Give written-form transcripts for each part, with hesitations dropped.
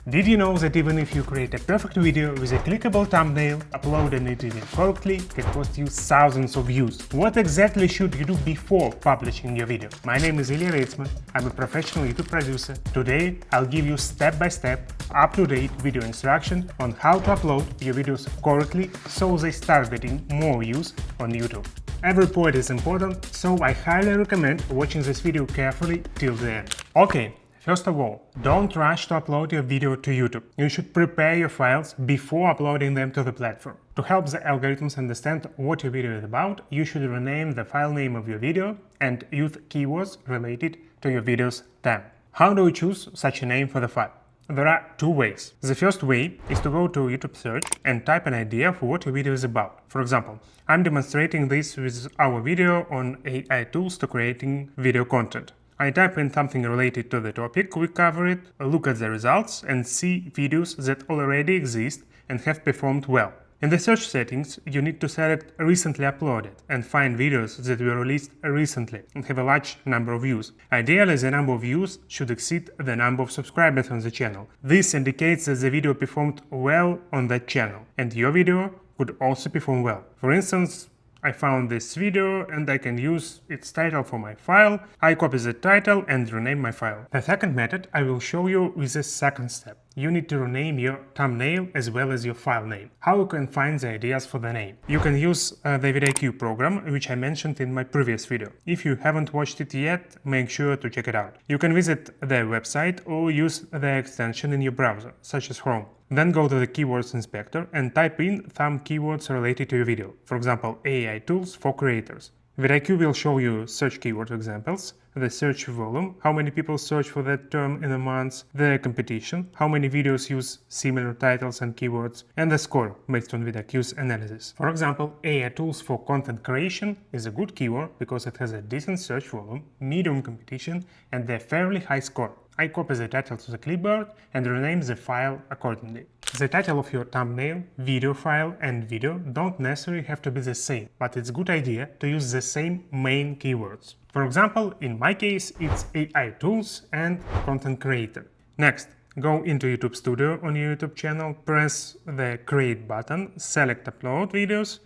Did you know that even if you create a perfect video with a clickable thumbnail, uploading it even correctly can cost you thousands of views? What exactly should you do before publishing your video? My name is Ilya Veitsman, I'm a professional YouTube producer. Today I'll give you step-by-step, up-to-date video instruction on how to upload your videos correctly so they start getting more views on YouTube. Every point is important, so I highly recommend watching this video carefully till the end. Okay. First of all, don't rush to upload your video to YouTube. You should prepare your files before uploading them to the platform. To help the algorithms understand what your video is about, you should rename the file name of your video and use keywords related to your video's theme. How do we choose such a name for the file? There are two ways. The first way is to go to YouTube search and type an idea for what your video is about. For example, I'm demonstrating this with our video on AI tools to creating video content. I type in something related to the topic we covered, look at the results and see videos that already exist and have performed well. In the search settings, you need to select recently uploaded and find videos that were released recently and have a large number of views. Ideally, the number of views should exceed the number of subscribers on the channel. This indicates that the video performed well on that channel, and your video could also perform well. For instance, I found this video and I can use its title for my file. I copy the title and rename my file. The second method I will show you with the second step. You need to rename your thumbnail as well as your file name. How you can find the ideas for the name? You can use the vidIQ program, which I mentioned in my previous video. If you haven't watched it yet, make sure to check it out. You can visit their website or use the extension in your browser, such as Chrome. Then go to the Keywords Inspector and type in some keywords related to your video. For example, AI tools for creators. vidIQ will show you search keyword examples, the search volume, how many people search for that term in a month, the competition, how many videos use similar titles and keywords, and the score based on vidIQ's analysis. For example, AI tools for content creation is a good keyword because it has a decent search volume, medium competition, and a fairly high score. I copy the title to the clipboard and rename the file accordingly. The title of your thumbnail, video file and video don't necessarily have to be the same, but it's a good idea to use the same main keywords. For example, in my case, it's AI tools and content creator. Next, go into YouTube Studio on your YouTube channel, press the Create button, select Upload Videos,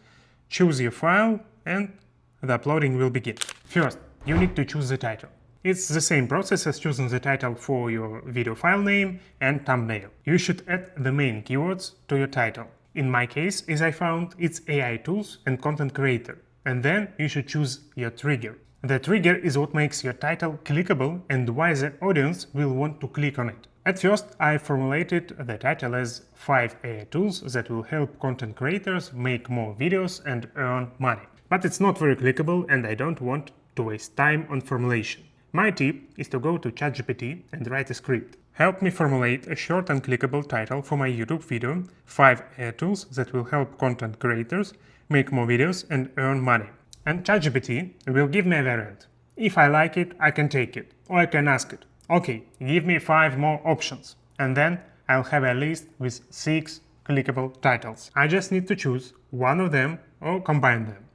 choose your file, and the uploading will begin. First, you need to choose the title. It's the same process as choosing the title for your video file name and thumbnail. You should add the main keywords to your title. In my case, as I found, it's AI tools and content creator. And then you should choose your trigger. The trigger is what makes your title clickable and why the audience will want to click on it. At first, I formulated the title as 5 AI tools that will help content creators make more videos and earn money. But it's not very clickable and I don't want to waste time on formulation. My tip is to go to ChatGPT and write a script. Help me formulate a short and clickable title for my YouTube video, 5 AI tools that will help content creators make more videos and earn money. And ChatGPT will give me a variant. If I like it, I can take it. Or I can ask it, okay, give me 5 more options. And then I'll have a list with 6 clickable titles. I just need to choose one of them or combine them.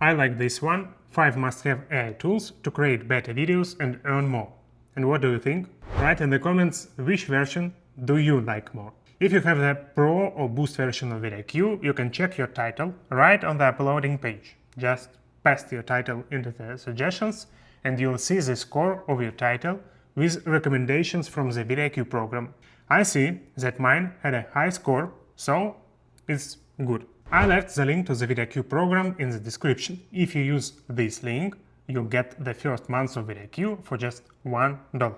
I like this one. 5 must-have AI tools to create better videos and earn more. And what do you think? Write in the comments which version do you like more. If you have the Pro or Boost version of vidIQ, you can check your title right on the uploading page. Just paste your title into the suggestions and you'll see the score of your title with recommendations from the vidIQ program. I see that mine had a high score, so it's good. I left the link to the vidIQ program in the description. If you use this link, you'll get the first month of vidIQ for just $1.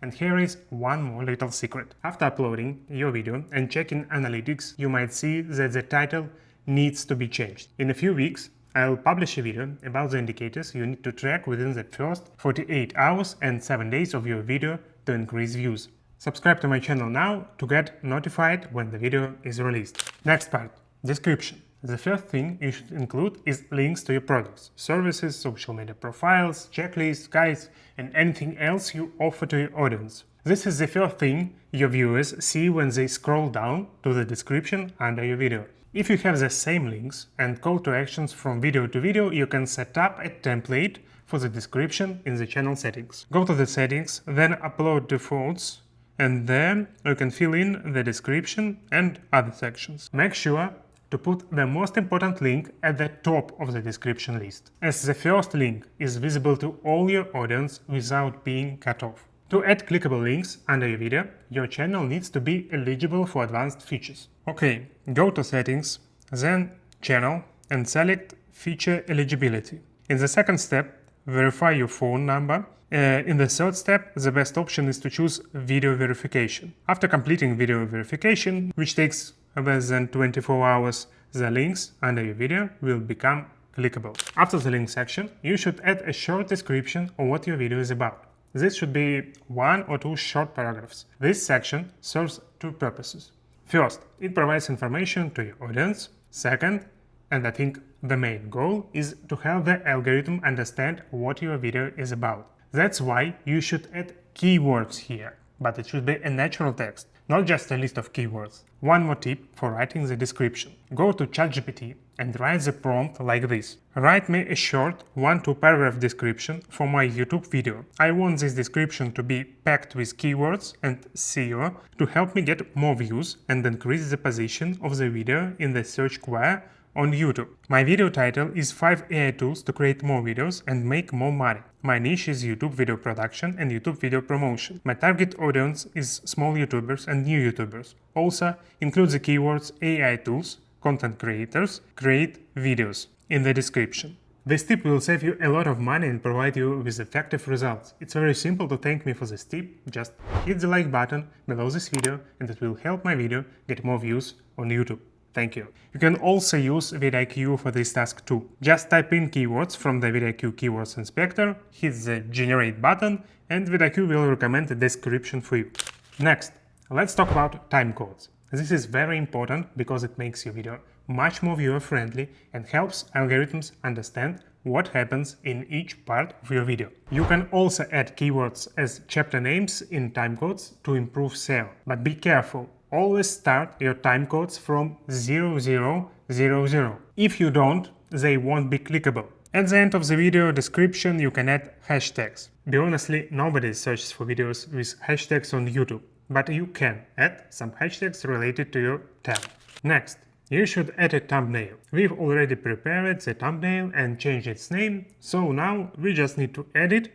And here is one more little secret. After uploading your video and checking analytics, you might see that the title needs to be changed. In a few weeks, I'll publish a video about the indicators you need to track within the first 48 hours and 7 days of your video to increase views. Subscribe to my channel now to get notified when the video is released. Next part. Description. The first thing you should include is links to your products, services, social media profiles, checklists, guides, and anything else you offer to your audience. This is the first thing your viewers see when they scroll down to the description under your video. If you have the same links and call to actions from video to video, you can set up a template for the description in the channel settings. Go to the settings, then upload defaults, and then you can fill in the description and other sections. Make sure to put the most important link at the top of the description list, as the first link is visible to all your audience without being cut off. To add clickable links under your video, your channel needs to be eligible for advanced features. Okay, go to Settings, then Channel, and select Feature Eligibility. In the second step, verify your phone number. In the third step, the best option is to choose Video Verification. After completing video verification, which takes less than 24 hours, the links under your video will become clickable. After the link section, you should add a short description of what your video is about. This should be 1 or 2 short paragraphs. This section serves 2 purposes. First, it provides information to your audience. Second, and I think the main goal, is to help the algorithm understand what your video is about. That's why you should add keywords here, but it should be a natural text, not just a list of keywords. One more tip for writing the description. Go to ChatGPT and write the prompt like this. Write me a short 1-2 paragraph description for my YouTube video. I want this description to be packed with keywords and SEO to help me get more views and increase the position of the video in the search query on YouTube. My video title is 5 AI tools to create more videos and make more money. My niche is YouTube video production and YouTube video promotion. My target audience is small YouTubers and new YouTubers. Also include the keywords AI tools, content creators, create videos in the description. This tip will save you a lot of money and provide you with effective results. It's very simple to thank me for this tip. Just hit the like button below this video and it will help my video get more views on YouTube. Thank you. You can also use vidIQ for this task too. Just type in keywords from the vidIQ Keywords Inspector, hit the Generate button, and vidIQ will recommend a description for you. Next, let's talk about timecodes. This is very important because it makes your video much more viewer-friendly and helps algorithms understand what happens in each part of your video. You can also add keywords as chapter names in timecodes to improve SEO. But be careful. Always start your timecodes from 0000. If you don't, they won't be clickable. At the end of the video description, you can add hashtags. Be honestly, nobody searches for videos with hashtags on YouTube, but you can add some hashtags related to your tab. Next, you should add a thumbnail. We've already prepared the thumbnail and changed its name, so now we just need to add it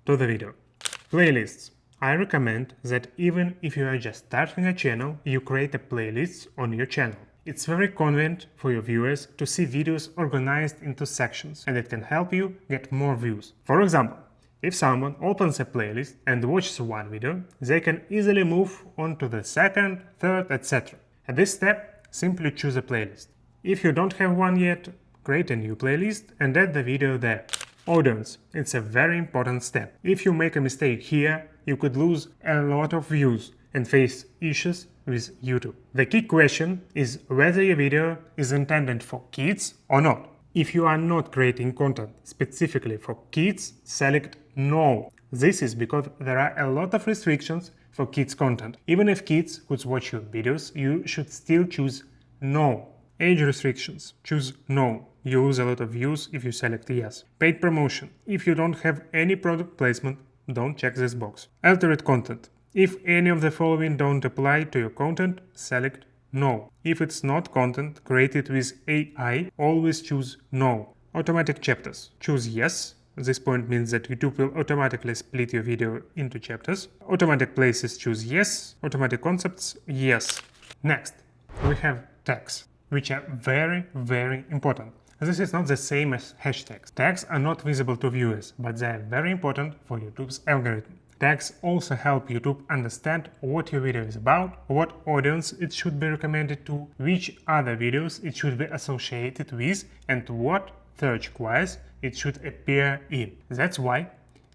to the video. Playlists. I recommend that even if you are just starting a channel, you create a playlist on your channel. It's very convenient for your viewers to see videos organized into sections, and it can help you get more views. For example, if someone opens a playlist and watches one video, they can easily move on to the second, third, etc. At this step, simply choose a playlist. If you don't have one yet, create a new playlist and add the video there. Audience. It's a very important step. If you make a mistake here, you could lose a lot of views and face issues with YouTube. The key question is whether your video is intended for kids or not. If you are not creating content specifically for kids, select No. This is because there are a lot of restrictions for kids content. Even if kids could watch your videos, you should still choose No. Age restrictions. Choose No. You lose a lot of views if you select Yes. Paid promotion. If you don't have any product placement, don't check this box. Altered content. If any of the following don't apply to your content, select No. If it's not content created with AI, always choose No. Automatic chapters. Choose Yes. This point means that YouTube will automatically split your video into chapters. Automatic places. Choose Yes. Automatic concepts. Yes. Next, we have tags, which are very, very important. This is not the same as hashtags. Tags are not visible to viewers, but they are very important for YouTube's algorithm. Tags also help YouTube understand what your video is about, what audience it should be recommended to, which other videos it should be associated with, and what search queries it should appear in. That's why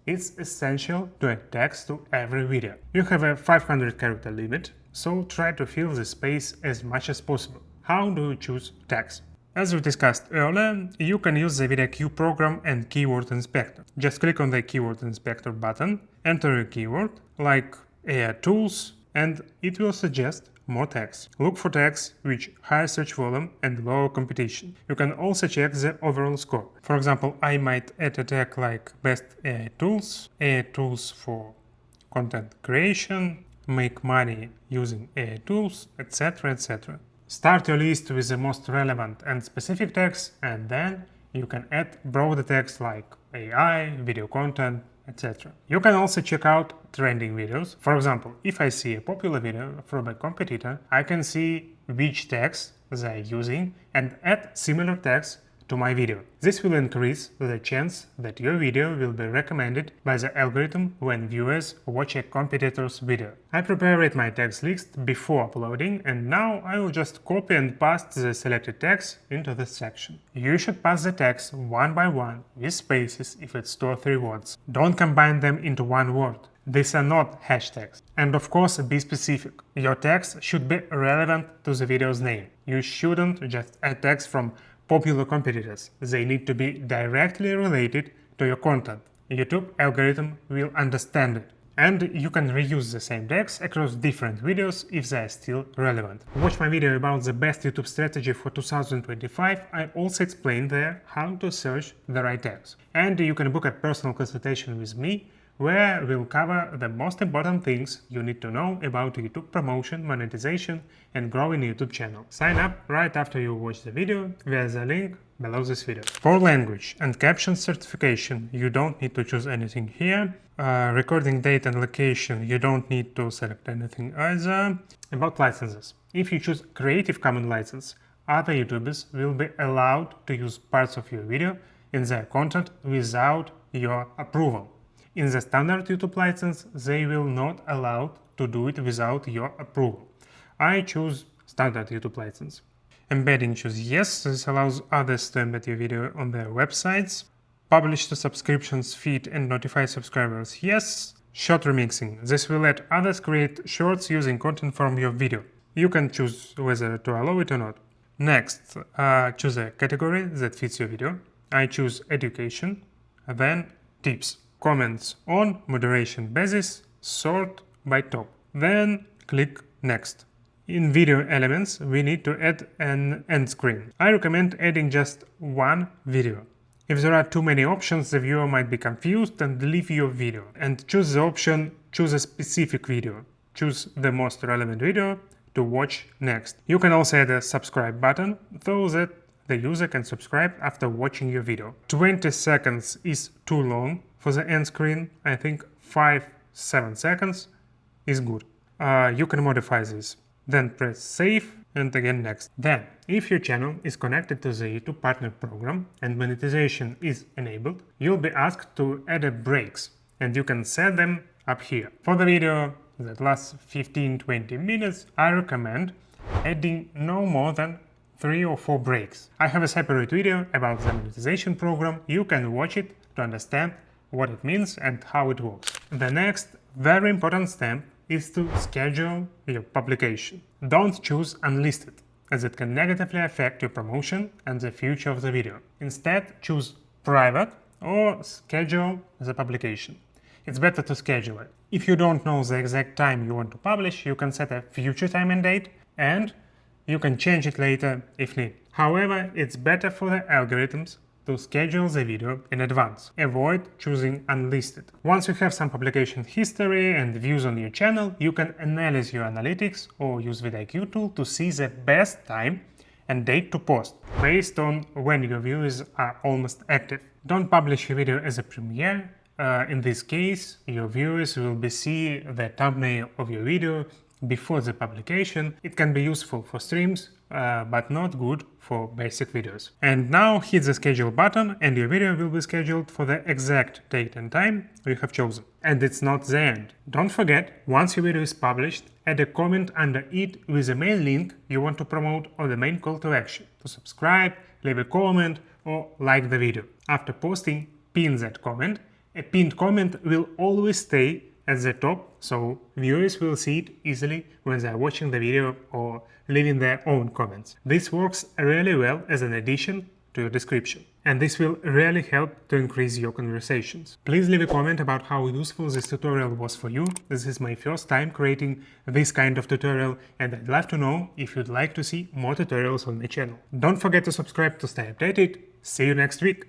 it's essential to add tags to every video. You have a 500 character limit, so try to fill the space as much as possible. How do you choose tags? As we discussed earlier, you can use the vidIQ program and keyword inspector. Just click on the keyword inspector button, enter a keyword like AI tools, and it will suggest more tags. Look for tags with higher search volume and lower competition. You can also check the overall score. For example, I might add a tag like best AI tools for content creation, make money using AI tools, etc. etc. Start your list with the most relevant and specific tags, and then you can add broader tags like AI, video content, etc. You can also check out trending videos. For example, if I see a popular video from a competitor, I can see which tags they are using and add similar tags to my video. This will increase the chance that your video will be recommended by the algorithm when viewers watch a competitor's video. I prepared my tags list before uploading, and now I will just copy and paste the selected tags into this section. You should pass the tags one by one with spaces if it's 2 or 3 words. Don't combine them into one word. These are not hashtags. And of course, be specific. Your tags should be relevant to the video's name. You shouldn't just add tags from popular competitors. They need to be directly related to your content. YouTube algorithm will understand it. And you can reuse the same tags across different videos if they are still relevant. Watch my video about the best YouTube strategy for 2025. I also explained there how to search the right tags. And you can book a personal consultation with me, where we'll cover the most important things you need to know about YouTube promotion, monetization, and growing a YouTube channel. Sign up right after you watch the video via the link below this video. For language and caption certification, you don't need to choose anything here. Recording date and location, you don't need to select anything either. About licenses, if you choose Creative Commons license, other YouTubers will be allowed to use parts of your video in their content without your approval. In the standard YouTube license, they will not allow to do it without your approval. I choose standard YouTube license. Embedding, choose yes. This allows others to embed your video on their websites. Publish to subscriptions feed and notify subscribers, yes. Short remixing. This will let others create shorts using content from your video. You can choose whether to allow it or not. Next, choose a category that fits your video. I choose education, then tips. Comments on moderation basis, sort by top. Then click next. In video elements, we need to add an end screen. I recommend adding just one video. If there are too many options, the viewer might be confused and leave your video. And choose the option, choose a specific video. Choose the most relevant video to watch next. You can also add a subscribe button so that the user can subscribe after watching your video. 20 seconds is too long for the end screen. I think 5-7 seconds is good. You can modify this. Then press save and again next. Then, if your channel is connected to the YouTube Partner Program and monetization is enabled, you'll be asked to add breaks, and you can set them up here. For the video that lasts 15-20 minutes, I recommend adding no more than 3 or 4 breaks. I have a separate video about the monetization program. You can watch it to understand what it means and how it works. The next very important step is to schedule your publication. Don't choose unlisted, as it can negatively affect your promotion and the future of the video. Instead, choose private or schedule the publication. It's better to schedule it. If you don't know the exact time you want to publish, you can set a future time and date, and you can change it later if needed. However, it's better for the algorithms to schedule the video in advance. Avoid choosing unlisted. Once you have some publication history and views on your channel, you can analyze your analytics or use vidIQ tool to see the best time and date to post, based on when your views are almost active. Don't publish your video as a premiere. In this case, your viewers will see the thumbnail of your video before the publication. It can be useful for streams, but not good for basic videos. And now hit the schedule button and your video will be scheduled for the exact date and time you have chosen. And it's not the end. Don't forget, once your video is published, add a comment under it with the main link you want to promote or the main call to action, to subscribe, leave a comment or like the video. After posting, pin that comment. A pinned comment will always stay at the top, so viewers will see it easily when they are watching the video or leaving their own comments. This works really well as an addition to your description, and this will really help to increase your conversations. Please leave a comment about how useful this tutorial was for you. This is my first time creating this kind of tutorial, and I'd love to know if you'd like to see more tutorials on my channel. Don't forget to subscribe to stay updated. See you next week!